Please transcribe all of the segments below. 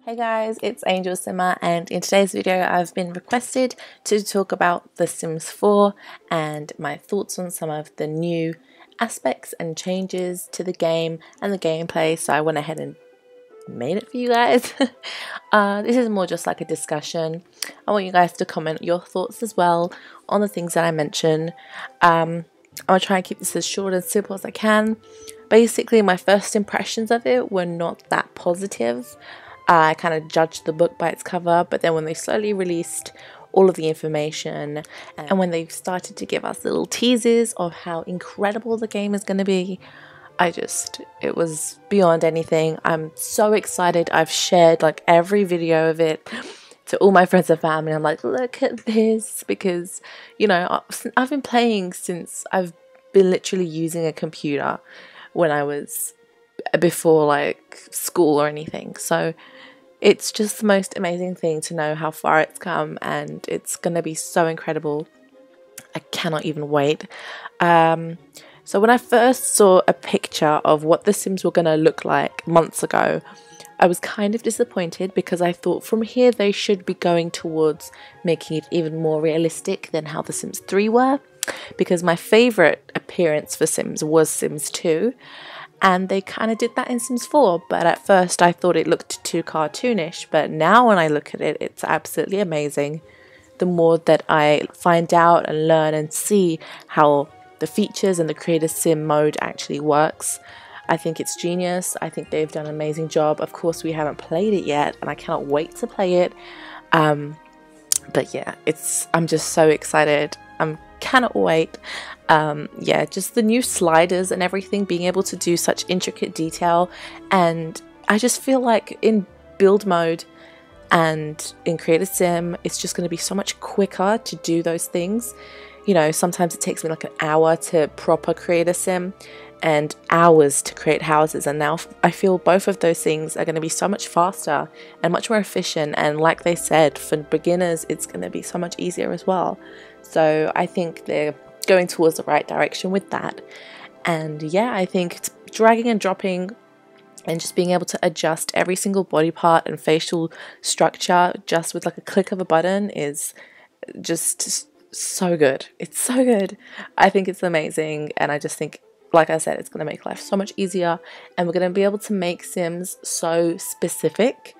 Hey guys, it's Angel Simmer, and in today's video I've been requested to talk about The Sims 4 and my thoughts on some of the new aspects and changes to the game and the gameplay, so I went ahead and made it for you guys. This is more just like a discussion. I want you guys to comment your thoughts as well on the things that I mention. I'll try and keep this as short and simple as I can. Basically, my first impressions of it were not that positive. I kind of judged the book by its cover, but then when they slowly released all of the information and when they started to give us little teasers of how incredible the game is going to be, it was beyond anything. I'm so excited. I've shared like every video of it to all my friends and family. I'm like, look at this, because, you know, I've been playing since I've been literally using a computer when I was before like school or anything. So it's just the most amazing thing to know how far it's come, and it's going to be so incredible. I cannot even wait. So when I first saw a picture of what The Sims were going to look like months ago, I was kind of disappointed, because I thought from here they should be going towards making it even more realistic than how The Sims 3 were, because my favourite appearance for Sims was Sims 2. And they kind of did that in Sims 4, but at first I thought it looked too cartoonish, but now when I look at it, it's absolutely amazing. The more that I find out and learn and see how the features and the Creator Sim mode actually works, I think it's genius. I think they've done an amazing job. Of course, we haven't played it yet, and I cannot wait to play it. But yeah, I'm just so excited. I cannot wait. Yeah, just the new sliders and everything, being able to do such intricate detail, and I just feel like in build mode and in Creator Sim it's just going to be so much quicker to do those things. You know, sometimes it takes me like an hour to proper Creator Sim and hours to create houses, and now I feel both of those things are going to be so much faster and much more efficient, and like they said, for beginners it's going to be so much easier as well. So I think they're going towards the right direction with that. And yeah, I think it's dragging and dropping and just being able to adjust every single body part and facial structure just with like a click of a button is just so good. It's so good. I think it's amazing, and I just think, like I said, it's going to make life so much easier, and we're going to be able to make Sims so specific.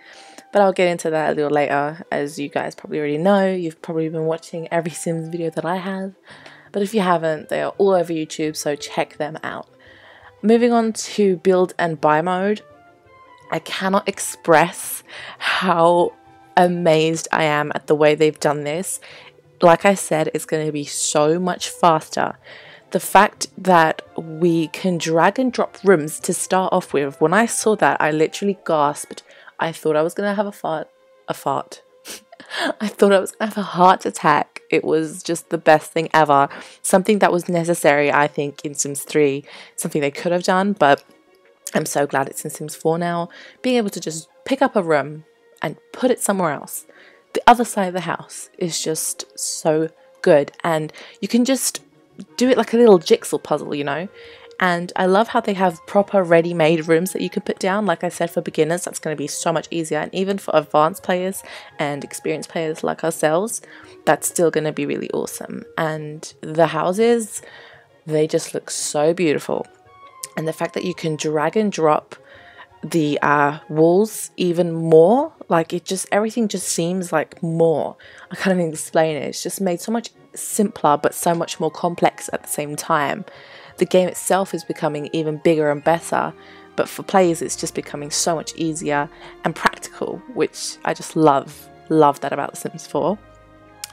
But I'll get into that a little later. As you guys probably already know, you've probably been watching every Sims video that I have. But if you haven't, they are all over YouTube, so check them out. Moving on to build and buy mode, I cannot express how amazed I am at the way they've done this. Like I said, it's going to be so much faster. The fact that we can drag and drop rooms to start off with, when I saw that, I literally gasped. I thought I was going to have a fart. I thought I was going to have a heart attack. It was just the best thing ever. Something that was necessary, I think, in Sims 3. Something they could have done, but I'm so glad it's in Sims 4 now. Being able to just pick up a room and put it somewhere else. The other side of the house is just so good. And you can just do it like a little jigsaw puzzle, you know. And I love how they have proper ready-made rooms that you can put down. Like I said, for beginners, that's going to be so much easier. And even for advanced players and experienced players like ourselves, that's still going to be really awesome. And the houses, they just look so beautiful. And the fact that you can drag and drop the walls even more, like everything just seems like more. I can't even explain it. It's just made so much simpler, but so much more complex at the same time. The game itself is becoming even bigger and better, but for players it's just becoming so much easier and practical, which I just love that about The Sims 4.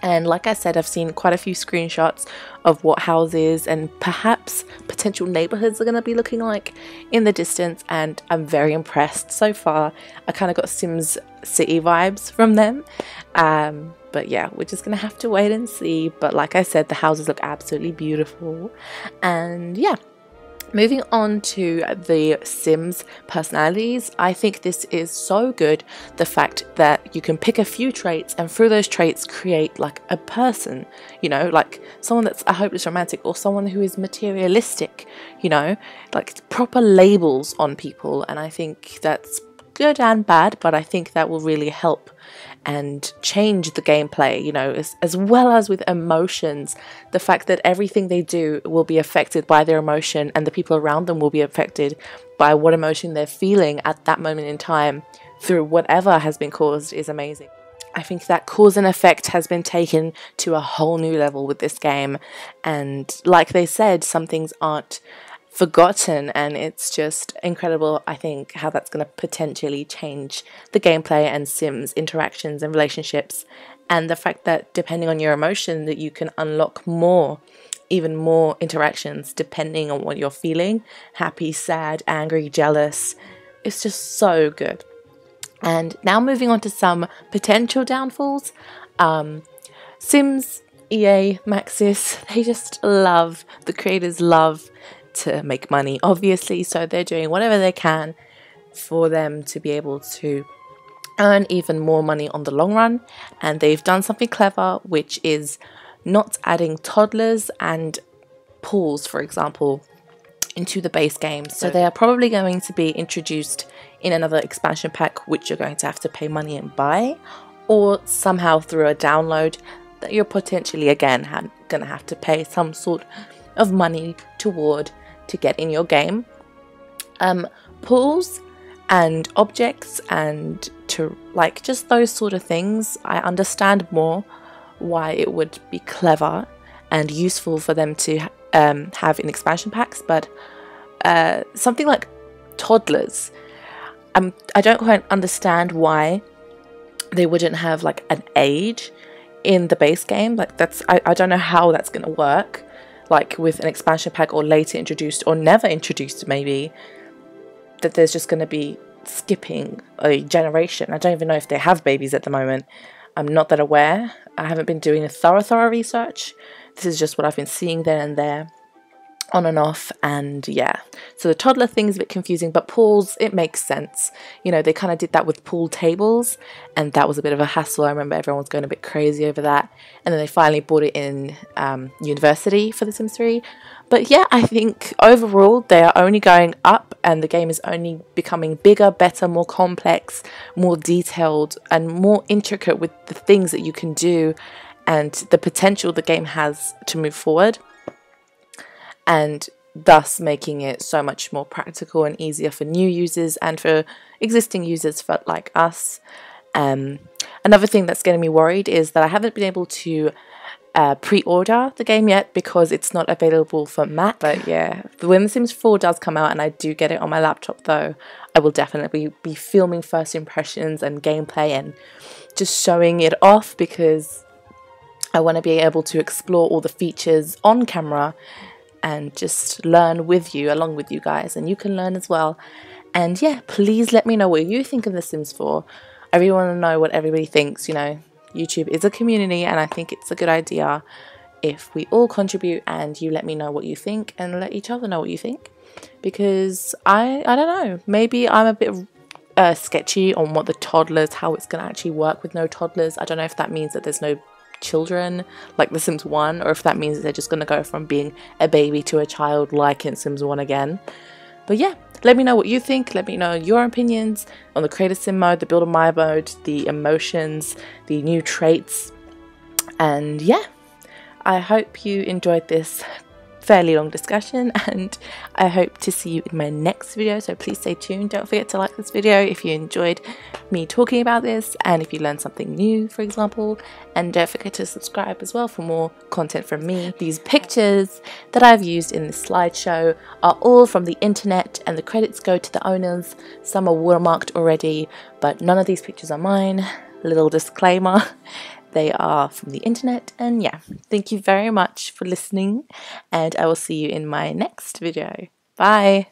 And like I said, I've seen quite a few screenshots of what houses and perhaps potential neighborhoods are going to be looking like in the distance, and I'm very impressed so far. I kind of got Sims City vibes from them. But yeah, we're just going to have to wait and see. But like I said, the houses look absolutely beautiful. And yeah, moving on to the Sims personalities, I think this is so good. The fact that you can pick a few traits and through those traits create like a person, you know, like someone that's a hopeless romantic or someone who is materialistic, you know, like proper labels on people. And I think that's good and bad, but I think that will really help and change the gameplay, you know, as well as with emotions. The fact that everything they do will be affected by their emotion, and the people around them will be affected by what emotion they're feeling at that moment in time through whatever has been caused, is amazing. I think that cause and effect has been taken to a whole new level with this game, and like they said, some things aren't forgotten, and it's just incredible, I think, how that's going to potentially change the gameplay and Sims interactions and relationships, and the fact that depending on your emotion that you can unlock more, even more interactions depending on what you're feeling, happy, sad, angry, jealous. It's just so good. And now moving on to some potential downfalls. Sims, EA, Maxis, they just love, the creators love to make money, obviously, so they're doing whatever they can for them to be able to earn even more money on the long run. And they've done something clever, which is not adding toddlers and pools, for example, into the base game. So they are probably going to be introduced in another expansion pack, which you're going to have to pay money and buy, or somehow through a download that you're potentially again going to have to pay some sort of money toward to get in your game. Pools and objects and to like just those sort of things, I understand more why it would be clever and useful for them to have in expansion packs, but something like toddlers, I don't quite understand why they wouldn't have like an age in the base game. Like that's I don't know how that's going to work, like with an expansion pack or later introduced or never introduced, maybe that there's just going to be skipping a generation. I don't even know if they have babies at the moment. I'm not that aware. I haven't been doing a thorough research. This is just what I've been seeing there and there, on and off, and yeah. So the toddler thing is a bit confusing, but pools, it makes sense. You know, they kind of did that with pool tables, and that was a bit of a hassle. I remember everyone was going a bit crazy over that, and then they finally brought it in University for The Sims 3. But yeah, I think overall they are only going up, and the game is only becoming bigger, better, more complex, more detailed, and more intricate with the things that you can do and the potential the game has to move forward, and thus making it so much more practical and easier for new users and for existing users for like us. Another thing that's getting me worried is that I haven't been able to pre-order the game yet because it's not available for Mac. But yeah, when The Sims 4 does come out and I do get it on my laptop though, I will definitely be filming first impressions and gameplay and just showing it off, because I want to be able to explore all the features on camera and just learn with you, along with you guys, and you can learn as well. And yeah, please let me know what you think of The Sims 4. I really want to know what everybody thinks. You know, YouTube is a community, and I think it's a good idea if we all contribute and you let me know what you think and let each other know what you think, because I don't know, maybe I'm a bit sketchy on what the toddlers, how it's going to actually work with no toddlers. I don't know if that means that there's no children like The Sims 1, or if that means that they're just going to go from being a baby to a child like in Sims 1 again. But yeah, let me know what you think. Let me know your opinions on the Creator Sim mode, the Builder My mode, the emotions, the new traits. And yeah, I hope you enjoyed this fairly long discussion, and I hope to see you in my next video, so please stay tuned. Don't forget to like this video if you enjoyed me talking about this and if you learned something new, for example, and don't forget to subscribe as well for more content from me. These pictures that I've used in this slideshow are all from the internet, and the credits go to the owners. Some are watermarked already, but none of these pictures are mine. Little disclaimer. They are from the internet. And yeah, thank you very much for listening, and I will see you in my next video. Bye!